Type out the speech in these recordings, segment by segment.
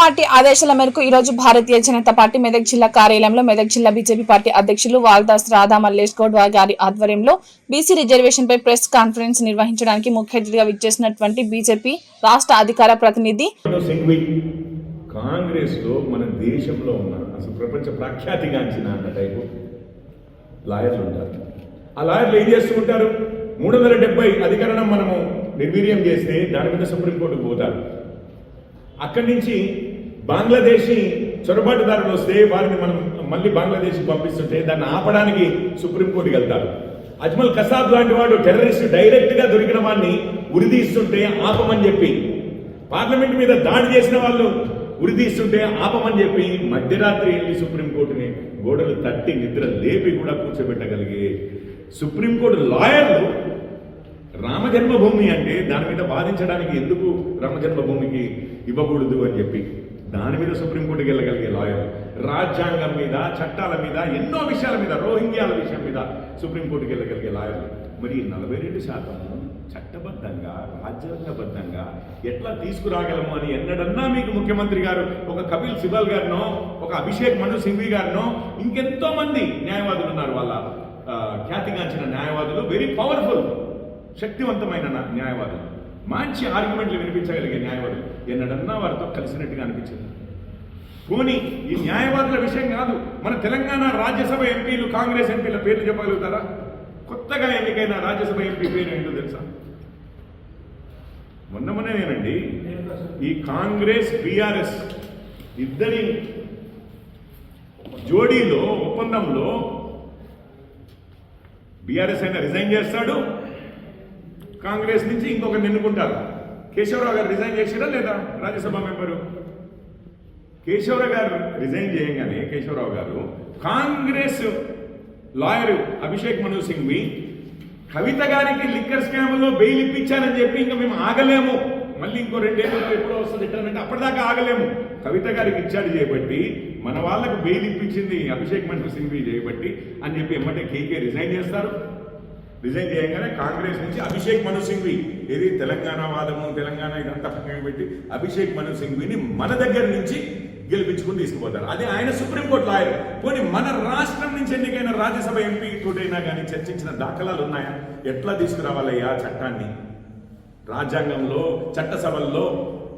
Party ఆదేశాల మేరకు ఈ రోజు భారతీయ జనతా పార్టీ మెదక్ జిల్లా కార్యాలయంలో మెదక్ జిల్లా బీజేపీ పార్టీ అధ్యక్షులు వాల్దాస్ రాధా మల్లేష్ గౌడ్ గారి ఆధ్వర్యంలో బీసీ రిజర్వేషన్ పై ప్రెస్ కాన్ఫరెన్స్ నిర్వహించడానికి ముఖ్య అతిథిగా విచ్చేసినటువంటి బీజేపీ రాష్ట్ర అధికార ప్రతినిధి కాంగ్రెస్ లో మన దేశంలో ఉన్న అసలు ప్రపంచ ప్రఖ్యాతిగాంచిన అన్న టైపు లాయర్లు ఉంటారు. ఆ లాయర్లు ఏం చేస్తూ ఉంటారు? 370 అధికరణం మనము నిర్వీర్యం చేస్తే దాని మీద సుప్రీంకోర్టుకు పోతారు. అక్కడి నుంచి బంగ్లాదేశీ చొరబాటుదారులు వస్తే వారిని మనం మళ్ళీ బంగ్లాదేశ్కి పంపిస్తుంటే దాన్ని ఆపడానికి సుప్రీంకోర్టుకి వెళ్తారు. అజ్మల్ కసాబ్ లాంటి వాడు టెర్రరిస్ట్ డైరెక్ట్ గా దొరికిన వాడిని ఉరిదీస్తుంటే ఆపమని చెప్పి, పార్లమెంట్ మీద దాడి చేసిన వాళ్ళు ఉరిదీస్తుంటే ఆపమని చెప్పి మధ్యరాత్రి వెళ్ళి సుప్రీంకోర్టుని గోడలు తట్టి నిద్ర లేపి కూడా కూర్చోబెట్టగలిగే సుప్రీంకోర్టు లాయర్లు రామజన్మభూమి అంటే దాని మీద వాదించడానికి ఎందుకు రామజన్మభూమికి ఇవ్వకూడదు అని చెప్పి దాని మీద సుప్రీంకోర్టుకి వెళ్ళగలిగే లాయర్, రాజ్యాంగం మీద, చట్టాల మీద, ఎన్నో విషయాల మీద, రోహింగ్యాల విషయం మీద సుప్రీంకోర్టుకి వెళ్ళగలిగే లాయర్లు. మరి 42% చట్టబద్ధంగా రాజ్యాంగబద్ధంగా ఎట్లా తీసుకురాగలము అని ఎన్నడన్నా మీకు ముఖ్యమంత్రి గారు ఒక కపిల్ సిబల్ గారినో, ఒక అభిషేక్ మను సింఘ్వి గారినో, ఇంకెంతో మంది న్యాయవాదులు ఉన్నారు, వాళ్ళ ఖ్యాతిగాంచిన న్యాయవాదులు, వెరీ పవర్ఫుల్ శక్తివంతమైన న్యాయవాదులు, మంచి ఆర్గ్యుమెంట్లు వినిపించగలిగే న్యాయవాదులు ఎన్నడన్నా వారితో కలిసినట్టుగా అనిపించింది. పోనీ ఈ న్యాయవాదుల విషయం కాదు, మన తెలంగాణ రాజ్యసభ ఎంపీలు, కాంగ్రెస్ ఎంపీల పేర్లు చెప్పగలుగుతారా? కొత్తగా ఎన్నికైన రాజ్యసభ ఎంపీ పేరు ఏంటో తెలుసా? మొన్ననేనండి ఈ కాంగ్రెస్ బీఆర్ఎస్ ఇద్దరి జోడీలో ఒప్పందంలో బీఆర్ఎస్ అయినా రిజైన్ చేస్తాడు, కాంగ్రెస్ నుంచి ఇంకొకరిని ఎన్నుకుంటారు. కేశవరావు గారు రిజైన్ చేసారా లేదా? రాజ్యసభ మెంబరు కేశవరావు గారు రిజైన్ చేయగానే కేశవరావు గారు కాంగ్రెస్ లాయరు అభిషేక్ మను సింఘ్వి కవిత గారికి లిక్కర్ స్కామ్లో బెయిల్ ఇప్పించారని చెప్పి ఇంకా మేము ఆగలేము, మళ్ళీ ఇంకో 2 ఏళ్ళు ఎప్పుడో వస్తుంది అంటే అప్పటిదాకా ఆగలేము, కవిత గారికి ఇచ్చాడు చేయబట్టి మన వాళ్ళకు బెయిల్ ఇప్పించింది అభిషేక్ మను సింఘ్వి చేయబట్టి అని చెప్పి ఎమ్మటే కేకే రిజైన్ చేస్తారు. రిజైన్ చేయగానే కాంగ్రెస్ నుంచి అభిషేక్ మను సింఘ్వి, ఏది తెలంగాణ వాదము, తెలంగాణ ఇదంతా పక్కన పెట్టి అభిషేక్ మను సింఘ్విని మన దగ్గర నుంచి గెలిపించుకుని తీసుకుపోతారు. అదే ఆయన సుప్రీంకోర్టు లాయర్. పోనీ మన రాష్ట్రం నుంచి ఎన్నికైన రాజ్యసభ ఎంపీ తోటైనా కానీ చర్చించిన దాఖలాలు ఉన్నాయా? ఎట్లా తీసుకురావాలయ్యా చట్టాన్ని? రాజ్యాంగంలో, చట్టసభల్లో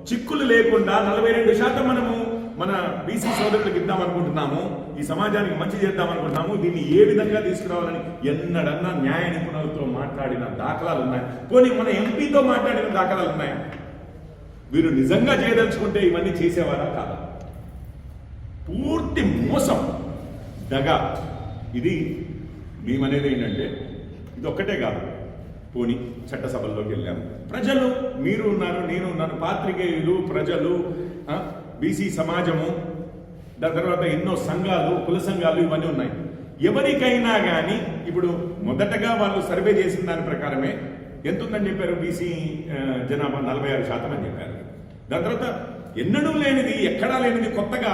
చిక్కులు లేకుండా 42% మనము మన బీసీ సోదరులకు ఇద్దామనుకుంటున్నాము, ఈ సమాజానికి మంచి చేద్దామనుకుంటున్నాము, దీన్ని ఏ విధంగా తీసుకురావాలని ఎన్నడన్నా న్యాయ నిపుణులతో మాట్లాడిన దాఖలాలు ఉన్నాయి. పోనీ మన ఎంపీతో మాట్లాడిన దాఖలాలు ఉన్నాయా? వీరు నిజంగా చేయదలుచుకుంటే ఇవన్నీ చేసేవారా కాదా? పూర్తి మోసం, దగా. ఇది మేమనేది ఏంటంటే ఇది ఒక్కటే కాదు. పోనీ చట్టసభల్లోకి వెళ్ళాము, ప్రజలు, మీరు ఉన్నారు, నేను ఉన్నాను, పాత్రికేయులు, ప్రజలు, బీసీ సమాజము, దాని తర్వాత ఎన్నో సంఘాలు, కుల సంఘాలు ఇవన్నీ ఉన్నాయి. ఎవరికైనా కానీ ఇప్పుడు మొదటగా వాళ్ళు సర్వే చేసిన దాని ప్రకారమే ఎంత ఉందని చెప్పారు? బీసీ జనాభా 46% అని చెప్పారు. దాని తర్వాత ఎన్నడూ లేనిది, ఎక్కడా లేనిది కొత్తగా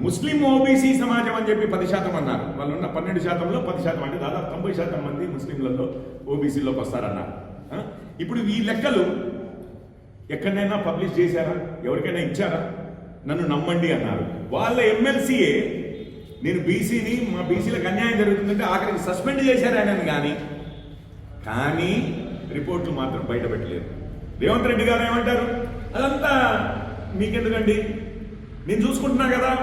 ముస్లిం ఓబీసీ సమాజం అని చెప్పి 10% అన్నారు. వాళ్ళు ఉన్న 12%లో 10% అంటే దాదాపు 90% మంది ముస్లింలలో ఓబీసీలోకి వస్తారన్నారు. ఇప్పుడు ఈ లెక్కలు ఎక్కడైనా పబ్లిష్ చేశారా? ఎవరికైనా ఇచ్చారా? నన్ను నమ్మండి అన్నారు. వాళ్ళ ఎమ్మెల్సీఏ నేను బీసీని, మా బీసీలకు అన్యాయం జరుగుతుందంటే ఆఖరికి సస్పెండ్ చేశారు ఆయనని. కానీ రిపోర్ట్లు మాత్రం బయటపెట్టలేదు. రేవంత్ రెడ్డి గారు ఏమంటారు? అదంతా మీకెందుకండి, నేను చూసుకుంటున్నా కదా,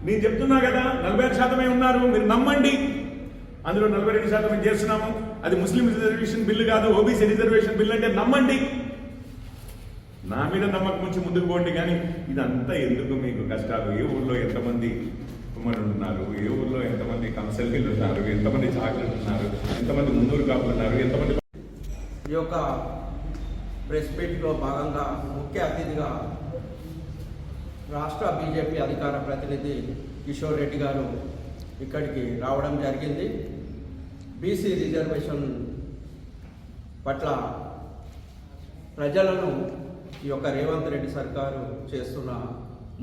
నేను చెప్తున్నా కదా, 46% ఉన్నారు, మీరు నమ్మండి. అందులో 42% చేస్తున్నాము, అది ముస్లిం రిజర్వేషన్ బిల్లు కాదు, ఓబీసీ రిజర్వేషన్ బిల్లు అంటే నమ్మండి. నా మీద నమ్మకం వచ్చి ముందుకు పోండి. కానీ ఇదంతా ఎందుకు మీకు కష్టాలు? ఏ ఊళ్ళో ఎంతమంది కుమారులు ఉన్నారు, ఏ ఊళ్ళో ఎంతమంది కంసల్లీలు ఉన్నారు, ఎంతమంది చాకలు ఉన్నారు, ఎంతమంది మున్నూరు కాపులు ఉన్నారు, ఎంతమంది. ఈ యొక్క ప్రెస్ మీట్లో భాగంగా ముఖ్య అతిథిగా రాష్ట్ర బీజేపీ అధికార ప్రతినిధి కిషోర్ రెడ్డి గారు ఇక్కడికి రావడం జరిగింది. బీసీ రిజర్వేషన్ పట్ల ప్రజలను ఈ యొక్క రేవంత్ రెడ్డి సర్కారు చేస్తున్న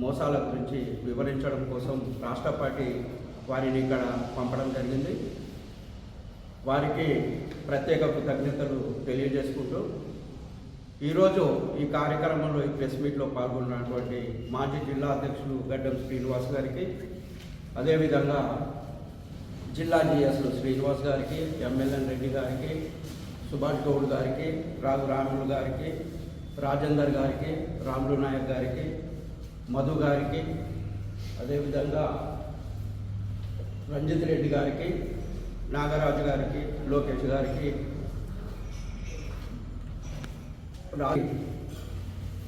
మోసాల గురించి వివరించడం కోసం రాష్ట్ర పార్టీ వారిని ఇక్కడ పంపడం జరిగింది. వారికి ప్రత్యేక కృతజ్ఞతలు తెలియజేసుకుంటూ ఈరోజు ఈ కార్యక్రమంలో ఈ ప్రెస్ మీట్లో పాల్గొన్నటువంటి మాజీ జిల్లా అధ్యక్షులు గడ్డం శ్రీనివాస్ గారికి, అదేవిధంగా జిల్లా జిఎస్లు శ్రీనివాస్ గారికి, ఎంఎల్ఎన్ రెడ్డి గారికి, సుభాష్ గౌడ్ గారికి, రాములు గారికి, రాజేందర్ గారికి, రాములు నాయక్ గారికి, మధు గారికి, అదేవిధంగా రంజిత్ రెడ్డి గారికి, నాగరాజు గారికి, లోకేష్ గారికి,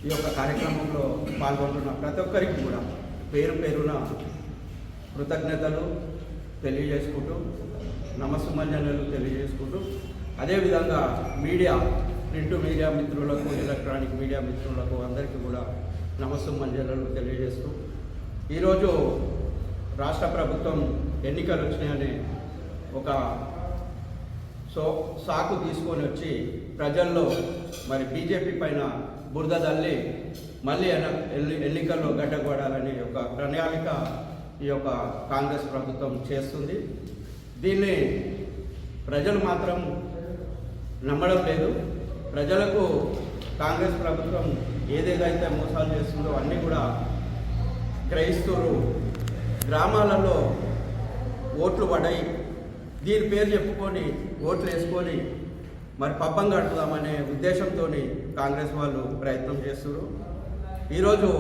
ఈ యొక్క కార్యక్రమంలో పాల్గొంటున్న ప్రతి ఒక్కరికి కూడా పేరు పేరున కృతజ్ఞతలు తెలియజేసుకుంటూ, నమస్సుమంజనలు తెలియజేసుకుంటూ, అదేవిధంగా మీడియా, ప్రింట్ మీడియా మిత్రులకు, ఎలక్ట్రానిక్ మీడియా మిత్రులకు అందరికీ కూడా నమస్సుమంజనలు తెలియజేస్తూ, ఈరోజు రాష్ట్ర ప్రభుత్వం ఎన్నికలు వచ్చినాయని ఒక సాకు తీసుకొని వచ్చి ప్రజల్లో మరి బీజేపీ పైన బురద తల్లి మళ్ళీ ఎన్నికల్లో గడ్డగొడాలని ఒక ప్రణాళిక ఈ యొక్క కాంగ్రెస్ ప్రభుత్వం చేస్తుంది. దీన్ని ప్రజలు మాత్రం నమ్మడం లేదు. ప్రజలకు కాంగ్రెస్ ప్రభుత్వం ఏదేదైతే మోసాలు చేస్తుందో అన్నీ కూడా గ్రహిస్తున్నారు. గ్రామాలలో ఓట్లు పడాయి, దీని పేరు చెప్పుకొని ఓట్లు వేసుకొని మరి పబ్బం కట్టుదామనే ఉద్దేశంతో కాంగ్రెస్ వాళ్ళు ప్రయత్నం చేస్తున్నారు. ఈరోజు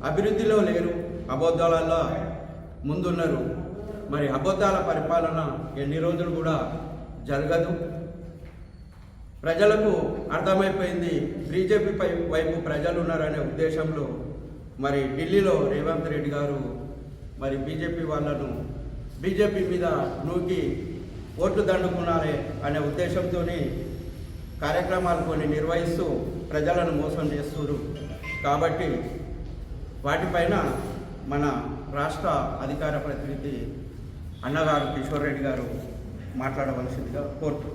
అభివృద్ధిలో లేరు, అబద్ధాలలో ముందున్నారు. మరి అబద్ధాల పరిపాలన ఎన్ని రోజులు కూడా జరగదు. ప్రజలకు అర్థమైపోయింది, బీజేపీ వైపు ప్రజలు ఉన్నారనే ఉద్దేశంలో మరి ఢిల్లీలో రేవంత్ రెడ్డి గారు మరి బీజేపీ వాళ్ళను బీజేపీ మీద నూకి ఓట్లు దండుకున్నారే అనే ఉద్దేశంతో కార్యక్రమాలు కొన్ని నిర్వహిస్తూ ప్రజలను మోసం చేస్తున్నారు. కాబట్టి వాటిపైన మన రాష్ట్ర అధికార ప్రతినిధి అన్నగారు కిషోర్ రెడ్డి గారు మాట్లాడవలసిందిగా కోరుతున్నాను.